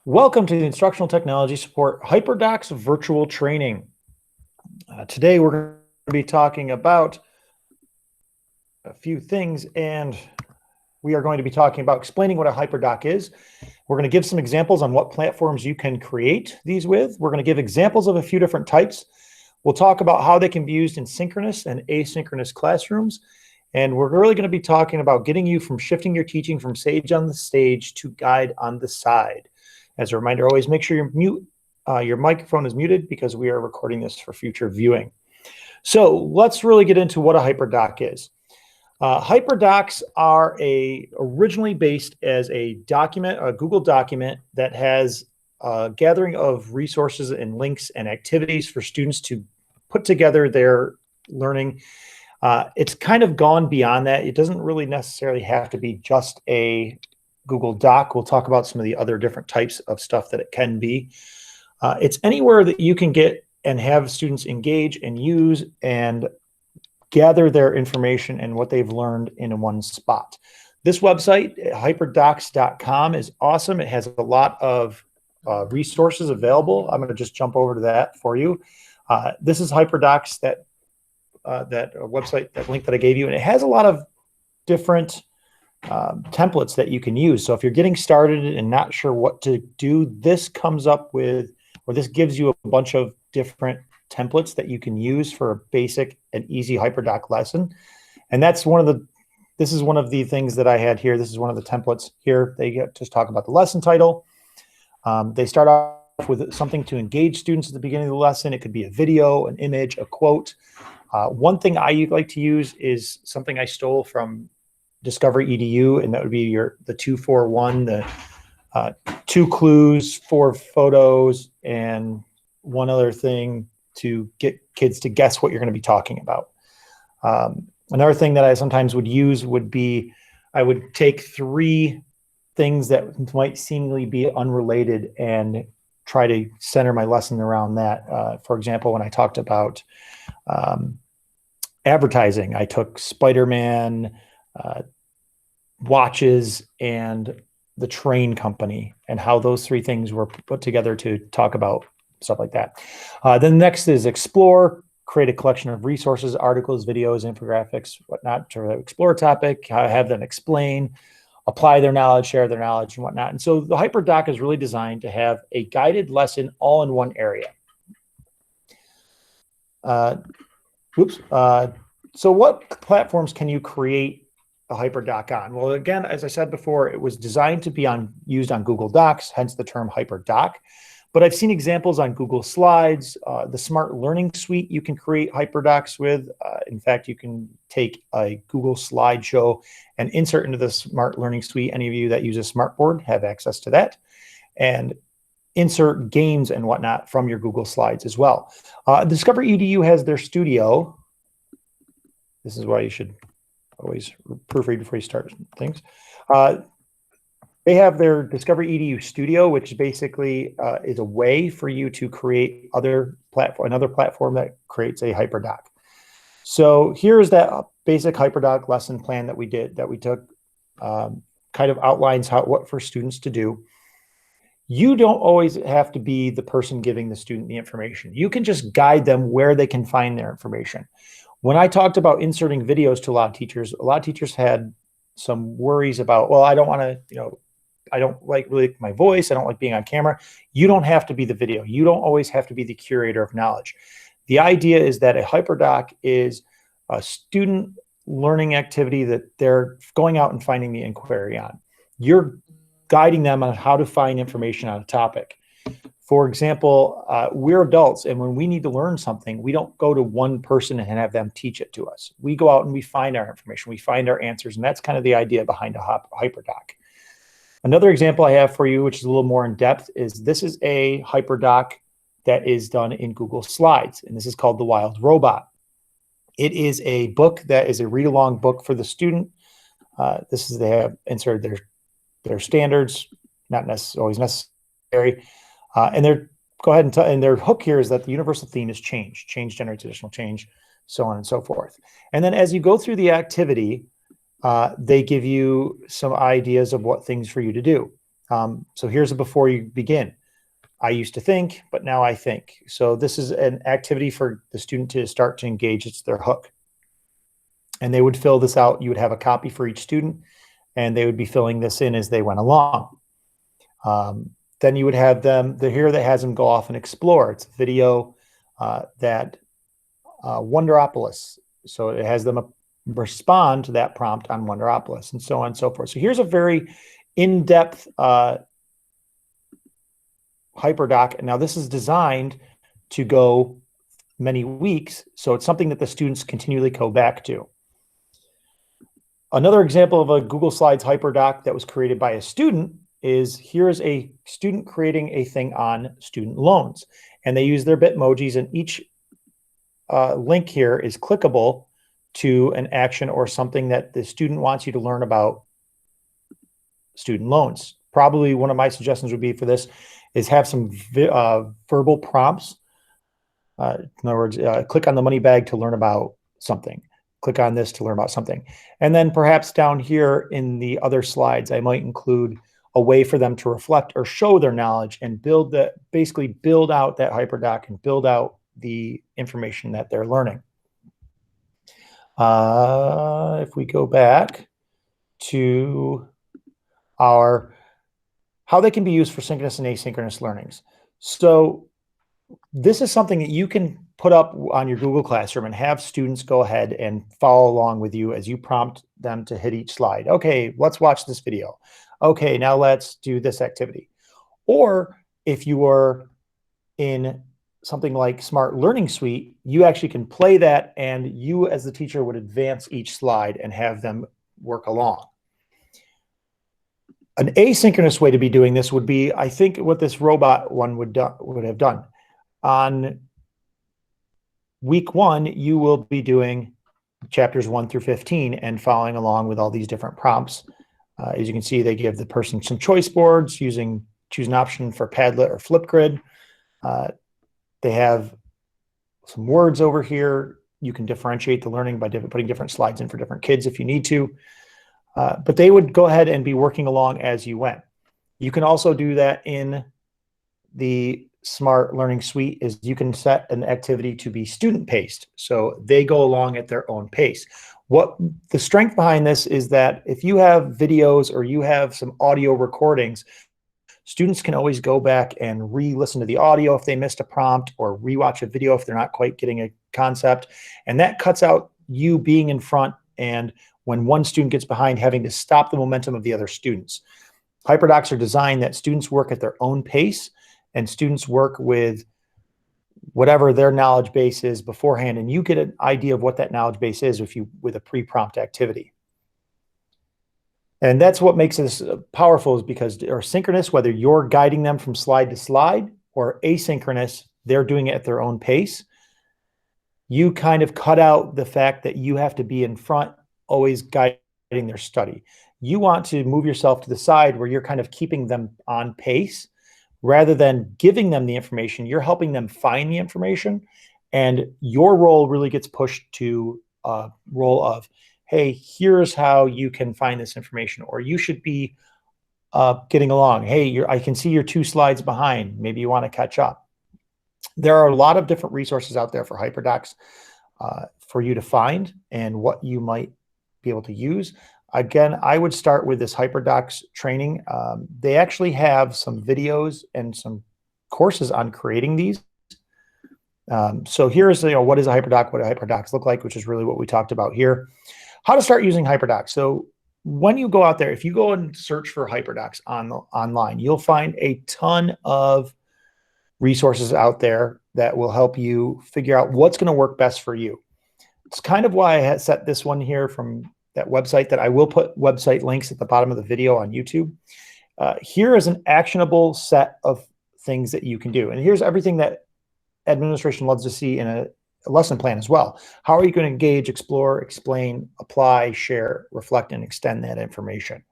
Welcome to the Instructional Technology Support Hyperdocs virtual training. Today we're going to be talking about a few things, and we are going to be talking about explaining what a hyperdoc is. We're going to give some examples on what platforms you can create these with. We're going to give examples of a few different types. We'll talk about how they can be used in synchronous and asynchronous classrooms. And we're really going to be talking about getting you from shifting your teaching from Sage on the stage to Guide on the side. As a reminder, always make sure your microphone is muted because we are recording this for future viewing. So let's really get into what a hyperdoc is. Hyperdocs are originally based as a document, a Google document that has a gathering of resources and links and activities for students to put together their learning. It's kind of gone beyond that. It doesn't really necessarily have to be just a Google Doc. We'll talk about some of the other different types of stuff that it can be. It's anywhere that you can get and have students engage and use and gather their information and what they've learned in one spot. This website, hyperdocs.com, is awesome. It has a lot of resources available. I'm going to just jump over to that for you. This is Hyperdocs, that website, that link that I gave you, and it has a lot of different templates that you can use. So if you're getting started and not sure what to do, this comes up with, or this gives you a bunch of different templates that you can use for a basic and easy hyperdoc lesson. And that's this is one of the things that I had here. This is one of the templates here. They just talk about the lesson title. They start off with something to engage students at the beginning of the lesson. It could be a video, an image, a quote. One thing I like to use is something I stole from Discovery EDU, and that would be the 2-4-1, the 2 clues, 4 photos, and one other thing to get kids to guess what you're going to be talking about. Another thing that I sometimes would use would be, I would take 3 things that might seemingly be unrelated and try to center my lesson around that. For example, when I talked about advertising, I took Spider-Man, watches, and the train company, and how those 3 things were put together to talk about stuff like that. Then next is explore, create a collection of resources, articles, videos, infographics, whatnot, to explore a topic, have them explain, apply their knowledge, share their knowledge, and whatnot. And so the hyperdoc is really designed to have a guided lesson all in one area. So what platforms can you create a hyperdoc on? Well, again, as I said before, it was designed to be used on Google Docs, hence the term hyperdoc. But I've seen examples on Google Slides, the Smart Learning Suite you can create hyperdocs with. In fact, you can take a Google slideshow and insert into the Smart Learning Suite. Any of you that use a smartboard have access to that, and insert games and whatnot from your Google Slides as well. Discover EDU has their studio. This is why you should always proofread before you start things. They have their Discovery EDU Studio, which basically is a way for you to create another platform that creates a hyperdoc. So here's that basic hyperdoc lesson plan that we took, kind of outlines what for students to do. You don't always have to be the person giving the student the information. You can just guide them where they can find their information. When I talked about inserting videos to a lot of teachers had some worries about, well, I don't want to, I don't like really my voice. I don't like being on camera. You don't have to be the video. You don't always have to be the curator of knowledge. The idea is that a hyperdoc is a student learning activity that they're going out and finding the inquiry on. You're guiding them on how to find information on a topic. For example, we're adults, and when we need to learn something, we don't go to one person and have them teach it to us. We go out and we find our information. We find our answers, and that's kind of the idea behind a hyperdoc. Another example I have for you, which is a little more in depth, is this is a hyperdoc that is done in Google Slides, and this is called The Wild Robot. It is a book that is a read-along book for the student. They have inserted their standards, not always necessary, and and their hook here is that the universal theme is change. Change generates additional change, so on and so forth. And then as you go through the activity, they give you some ideas of what things for you to do. So here's a before you begin. I used to think, but now I think. So this is an activity for the student to start to engage. It's their hook. And they would fill this out. You would have a copy for each student, and they would be filling this in as they went along. Then you would have them, here that has them go off and explore. It's a video that Wonderopolis. So it has them respond to that prompt on Wonderopolis, and so on and so forth. So here's a very in-depth Hyperdoc. Now this is designed to go many weeks, so it's something that the students continually go back to. Another example of a Google Slides Hyperdoc that was created by a student is, here's a student creating a thing on student loans, and they use their Bitmojis, and each link here is clickable to an action or something that the student wants you to learn about student loans. Probably one of my suggestions would be for this is have some verbal prompts. In other words, click on the money bag to learn about something. Click on this to learn about something. And then perhaps down here in the other slides, I might include a way for them to reflect or show their knowledge and basically build out that Hyperdoc and build out the information that they're learning. If we go back to how they can be used for synchronous and asynchronous learnings. So this is something that you can put up on your Google Classroom and have students go ahead and follow along with you as you prompt them to hit each slide. Okay, let's watch this video. Okay, now let's do this activity. Or if you are in something like Smart Learning Suite, you actually can play that, and you as the teacher would advance each slide and have them work along. An asynchronous way to be doing this would be, I think, what this robot one would have done. On week 1, you will be doing chapters 1 through 15 and following along with all these different prompts. As you can see, they give the person some choice boards choose an option for Padlet or Flipgrid. They have some words over here. You can differentiate the learning by putting different slides in for different kids if you need to. But they would go ahead and be working along as you went. You can also do that in the Smart Learning Suite. Is you can set an activity to be student-paced, so they go along at their own pace. What the strength behind this is that if you have videos or you have some audio recordings, students can always go back and re-listen to the audio if they missed a prompt, or rewatch a video if they're not quite getting a concept. And that cuts out you being in front, and when one student gets behind, having to stop the momentum of the other students. Hyperdocs are designed that students work at their own pace, and students work with whatever their knowledge base is beforehand, and you get an idea of what that knowledge base is with a pre-prompt activity. And that's what makes this powerful, is because they're synchronous, whether you're guiding them from slide to slide, or asynchronous, they're doing it at their own pace. You kind of cut out the fact that you have to be in front, always guiding their study. You want to move yourself to the side where you're kind of keeping them on pace. Rather than giving them the information, you're helping them find the information, and your role really gets pushed to a role of, hey, here's how you can find this information, or you should be getting along. Hey, I can see you're 2 slides behind. Maybe you want to catch up. There are a lot of different resources out there for Hyperdocs for you to find and what you might be able to use. Again, I would start with this Hyperdocs training. They actually have some videos and some courses on creating these. So here's what is a Hyperdoc, what do Hyperdocs look like, which is really what we talked about here. How to start using Hyperdocs. So when you go out there, if you go and search for Hyperdocs online, you'll find a ton of resources out there that will help you figure out what's going to work best for you. It's kind of why I had set this one here from that website, that I will put website links at the bottom of the video on YouTube. Here is an actionable set of things that you can do. And here's everything that administration loves to see in a lesson plan as well. How are you going to engage, explore, explain, apply, share, reflect, and extend that information?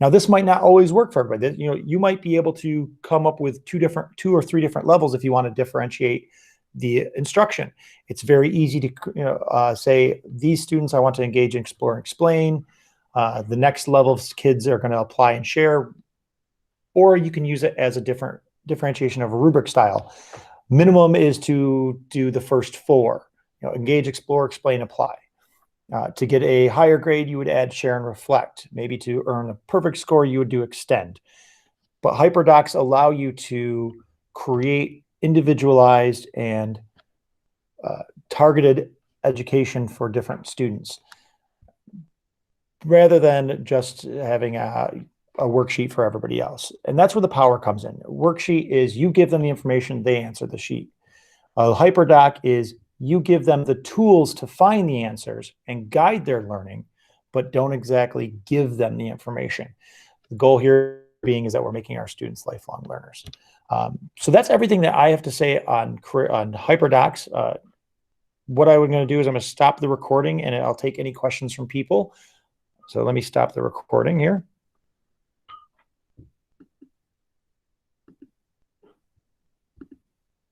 Now, this might not always work for everybody. You might be able to come up with 2 or 3 different levels if you want to differentiate the instruction. It's very easy to say, these students I want to engage, explore, and explain. The next level of kids are going to apply and share. or you can use it as a different differentiation of a rubric style. Minimum is to do the first 4, engage, explore, explain, apply. To get a higher grade, you would add share and reflect. Maybe to earn a perfect score, you would do extend. But Hyperdocs allow you to create individualized and targeted education for different students, rather than just having a worksheet for everybody else. And that's where the power comes in. A worksheet is you give them the information, they answer the sheet. A Hyperdoc is you give them the tools to find the answers and guide their learning, but don't exactly give them the information. The goal here being is that we're making our students lifelong learners. So that's everything that I have to say on Hyperdocs. What I'm going to do is I'm going to stop the recording and I'll take any questions from people. So let me stop the recording here.